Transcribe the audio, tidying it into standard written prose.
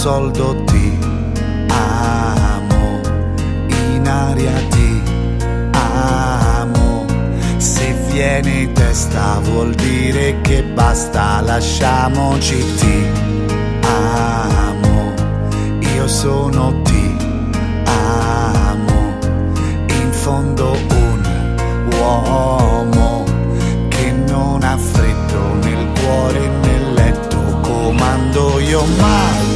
soldo ti amo, in aria ti amo. Se viene in testa vuol dire che basta, lasciamoci, ti amo, io sono ti amo, in fondo un uomo che non ha freddo nel cuore e nel letto, comando io mai.